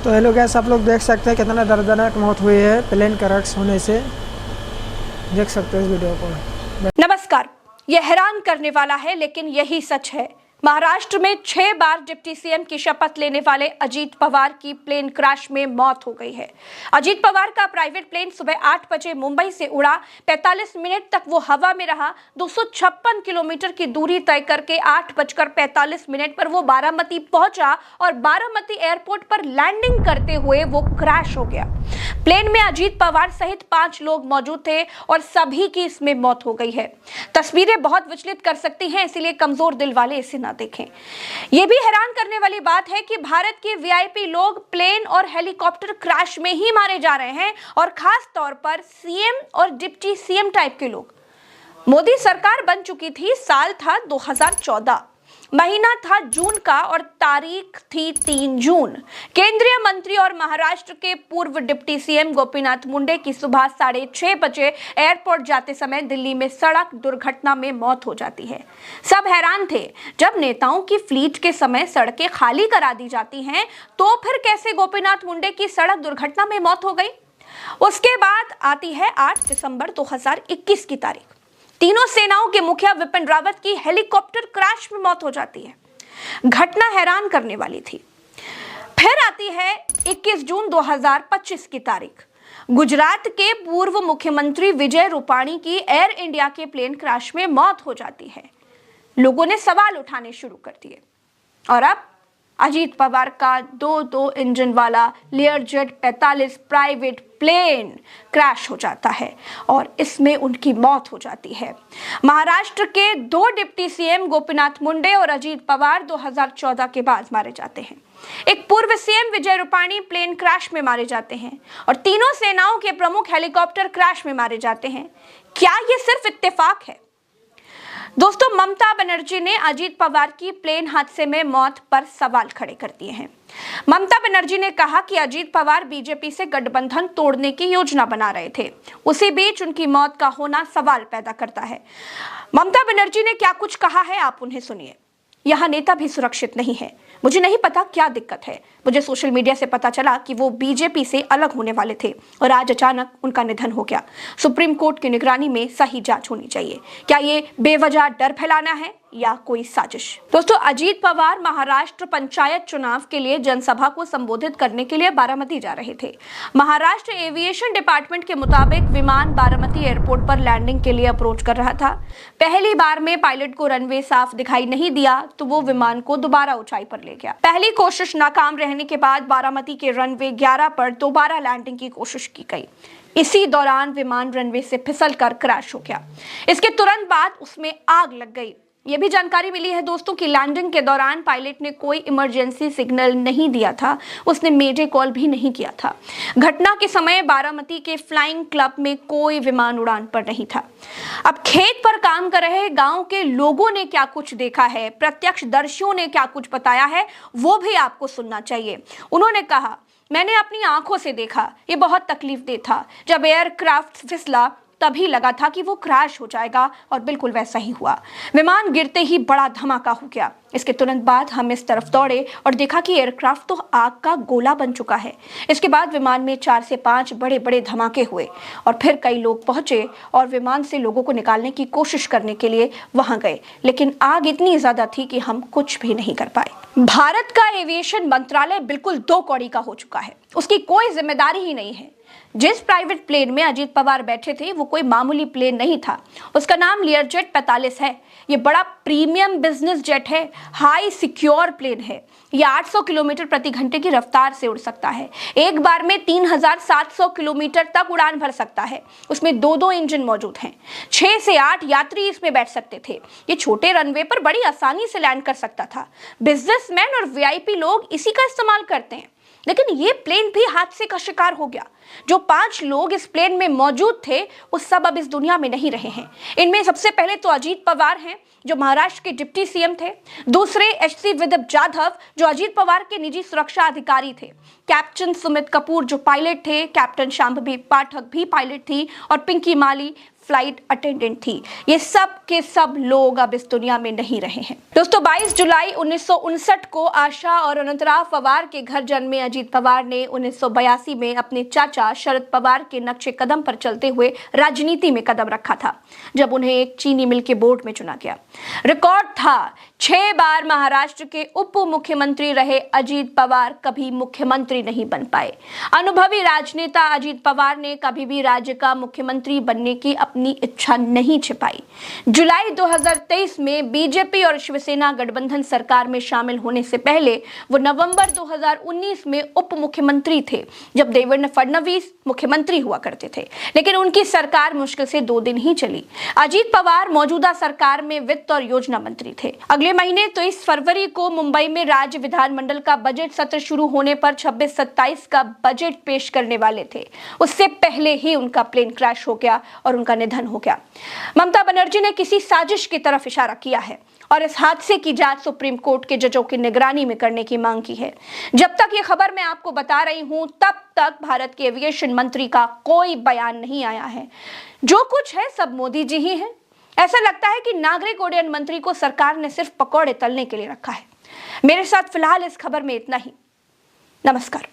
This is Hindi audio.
तो हेलो गैस, आप लोग देख सकते हैं कितना दर्दनाक मौत हुई है प्लेन क्रैश होने से। देख सकते हैं इस वीडियो को। नमस्कार। यह हैरान करने वाला है लेकिन यही सच है। महाराष्ट्र में 6 बार डिप्टी सीएम की शपथ लेने वाले अजीत पवार की प्लेन क्रैश में मौत हो गई है। अजीत पवार का प्राइवेट प्लेन सुबह 8 बजे मुंबई से उड़ा। 45 मिनट तक वो हवा में रहा। 256 किलोमीटर की दूरी तय करके 8:45 पर वो बारामती पहुंचा और बारामती एयरपोर्ट पर लैंडिंग करते हुए वो क्रैश हो गया। प्लेन में अजीत पवार सहित 5 लोग मौजूद थे और सभी की इसमें मौत हो गई है। तस्वीरें बहुत विचलित कर सकती हैं, इसीलिए कमजोर दिल वाले इसे ना देखें। यह भी हैरान करने वाली बात है कि भारत के वीआईपी लोग प्लेन और हेलीकॉप्टर क्रैश में ही मारे जा रहे हैं, और खास तौर पर सीएम और डिप्टी सीएम टाइप के लोग। मोदी सरकार बन चुकी थी, साल था 2014, महीना था जून का और तारीख थी 3 जून। केंद्रीय मंत्री और महाराष्ट्र के पूर्व डिप्टी सीएम गोपीनाथ मुंडे की सुबह 6:30 बजे एयरपोर्ट जाते समय दिल्ली में सड़क दुर्घटना में मौत हो जाती है। सब हैरान थे, जब नेताओं की फ्लीट के समय सड़कें खाली करा दी जाती हैं, तो फिर कैसे गोपीनाथ मुंडे की सड़क दुर्घटना में मौत हो गई। उसके बाद आती है 8 दिसंबर 2021 की तारीख। तीनों सेनाओं के मुखिया विपिन रावत की हेलीकॉप्टर क्रैश में मौत हो जाती है। घटना हैरान करने वाली थी। फिर आती है 21 जून 2025 की तारीख। गुजरात के पूर्व मुख्यमंत्री विजय रूपाणी की एयर इंडिया के प्लेन क्रैश में मौत हो जाती है। लोगों ने सवाल उठाने शुरू कर दिए। और अब अजीत पवार का दो इंजन वाला लेयरजेट 45 प्राइवेट प्लेन क्रैश हो जाता है और इसमें उनकी मौत हो जाती है। महाराष्ट्र के 2 डिप्टी सीएम गोपीनाथ मुंडे और अजीत पवार 2014 के बाद मारे जाते हैं। एक पूर्व CM Vijay Rupani plane crash में मारे जाते हैं और तीनों सेनाओं के प्रमुख हेलीकॉप्टर क्रैश में मारे जाते हैं। क्या ये सिर्फ इत्तेफाक है? दोस्तों, ममता बनर्जी ने अजीत पवार की प्लेन हादसे में मौत पर सवाल खड़े कर दिए हैं। ममता बनर्जी ने कहा कि अजीत पवार बीजेपी से गठबंधन तोड़ने की योजना बना रहे थे। उसी बीच उनकी मौत का होना सवाल पैदा करता है। ममता बनर्जी ने क्या कुछ कहा है, आप उन्हें सुनिए। यहाँ नेता भी सुरक्षित नहीं है। मुझे नहीं पता क्या दिक्कत है। मुझे सोशल मीडिया से पता चला कि वो बीजेपी से अलग होने वाले थे और आज अचानक उनका निधन हो गया। सुप्रीम कोर्ट की निगरानी में सही जांच होनी चाहिए। क्या ये बेवजह डर फैलाना है या कोई साजिश? दोस्तों, अजीत पवार महाराष्ट्र पंचायत चुनाव के लिए जनसभा को संबोधित करने के लिए बारामती जा रहे थे। महाराष्ट्र एविएशन डिपार्टमेंट के मुताबिक विमान बारामती एयरपोर्ट पर लैंडिंग के लिए अप्रोच कर रहा था। पहली बार में पायलट को रनवे साफ दिखाई नहीं दिया तो वो विमान को दोबारा ऊंचाई पर ले गया। पहली कोशिश नाकाम रहने के बाद बारामती के रनवे 11 पर दोबारा लैंडिंग की कोशिश की गई। इसी दौरान विमान रनवे से फिसलकर क्रैश हो गया। इसके तुरंत बाद उसमें आग लग गई। यह भी जानकारी मिली है दोस्तों कि लैंडिंग के दौरान पायलट ने कोई इमरजेंसी सिग्नल नहीं दिया था। उसने मेडे कॉल भी नहीं किया था। घटना के समय बारामती के फ्लाइंग क्लब में कोई विमान उड़ान पर नहीं था। अब खेत पर काम कर रहे गांव के लोगों ने क्या कुछ देखा है, प्रत्यक्षदर्शियों ने क्या कुछ बताया है, वो भी आपको सुनना चाहिए। उन्होंने कहा, मैंने अपनी आंखों से देखा, ये बहुत तकलीफदेह था। जब एयरक्राफ्ट फिसला तभी लगा था कि वो क्रैश हो जाएगा और बिल्कुल वैसा ही हुआ। विमान गिरते ही बड़ा धमाका हो गया। इसके तुरंत बाद हम इस तरफ दौड़े और देखा कि एयरक्राफ्ट तो आग का गोला बन चुका है। इसके बाद विमान में 4 से 5 बड़े बड़े धमाके हुए और फिर कई लोग पहुंचे और विमान से लोगों को निकालने की कोशिश करने के लिए वहां गए, लेकिन आग इतनी ज्यादा थी कि हम कुछ भी नहीं कर पाए। भारत का एविएशन मंत्रालय बिल्कुल 2 कौड़ी का हो चुका है। उसकी कोई जिम्मेदारी ही नहीं है। जिस प्राइवेट प्लेन में अजीत पवार बैठे थे वो कोई मामूली प्लेन नहीं था। उसका नाम लेयरजेट 45 है। ये बड़ा प्रीमियम बिजनेस जेट है, हाई सिक्योर प्लेन है। ये 800 किलोमीटर प्रति घंटे की रफ्तार से उड़ सकता है। एक बार में 3700 किलोमीटर तक उड़ान भर सकता है। उसमें 2 इंजन मौजूद हैं। 6 से 8 यात्री इसमें बैठ सकते थे। ये छोटे रनवे पर बड़ी आसानी से लैंड कर सकता था। बिजनेसमैन और वीआईपी लोग इसी का इस्तेमाल करते हैं। लेकिन ये प्लेन भी हादसे का शिकार हो गया। जो 5 लोग इस प्लेन में मौजूद थे वो सब अब इस दुनिया में नहीं रहे हैं। इनमें सबसे पहले तो अजीत पवार हैं, जो महाराष्ट्र के डिप्टी सीएम थे। दूसरे एचसी विदप जाधव, जो अजीत पवार के निजी सुरक्षा अधिकारी थे। कैप्टन सुमित कपूर, जो पायलट थे। कैप्टन शांभवी पाठक भी पायलट थी। और पिंकी माली फ्लाइट अटेंडेंट थी। ये सब के सब लोग अब इस दुनिया में नहीं रहे हैं। दोस्तों, 22 जुलाई 1959 को आशा और अनंतराव पवार के घर जन्मे अजीत पवार ने 1982 में अपने चाचा शरद पवार के नक्शे कदम पर चलते हुए राजनीति में कदम रखा था, जब उन्हें एक चीनी मिल के बोर्ड में चुना गया। रिकॉर्ड था, 6 बार महाराष्ट्र के उप मुख्यमंत्री रहे अजीत पवार कभी मुख्यमंत्री नहीं बन पाए। अनुभवी राजनेता अजीत पवार ने कभी भी राज्य का मुख्यमंत्री बनने की अपनी इच्छा नहीं छिपाई। जुलाई 2023 में बीजेपी और शिवसेना गठबंधन सरकार में शामिल होने से पहले वो नवंबर 2019 में उप मुख्यमंत्री थे, जब देवेंद्र फडणवीस मुख्यमंत्री हुआ करते थे, लेकिन उनकी सरकार मुश्किल से 2 दिन ही चली। अजीत पवार मौजूदा सरकार में वित्त और योजना मंत्री थे। अगले महीने 23 फरवरी को मुंबई में राज्य विधानमंडल का बजट सत्र शुरू होने पर 26-27 का बजट पेश करने वाले थे। उससे पहले ही उनका प्लेन क्रैश हो गया और उनका निधन हो गया। ममता बनर्जी ने किसी साजिश की तरफ इशारा किया है और इस हादसे की जांच सुप्रीम कोर्ट के जजों की निगरानी में करने की मांग की है। जब तक ये खबर मैं आपको बता रही हूं, तब तक भारत के एविएशन मंत्री का कोई बयान नहीं आया है। जो कुछ है सब मोदी जी ही हैं। ऐसा लगता है कि नागरिक उड्डयन मंत्री को सरकार ने सिर्फ पकौड़े तलने के लिए रखा है। मेरे साथ फिलहाल इस खबर में इतना ही। नमस्कार।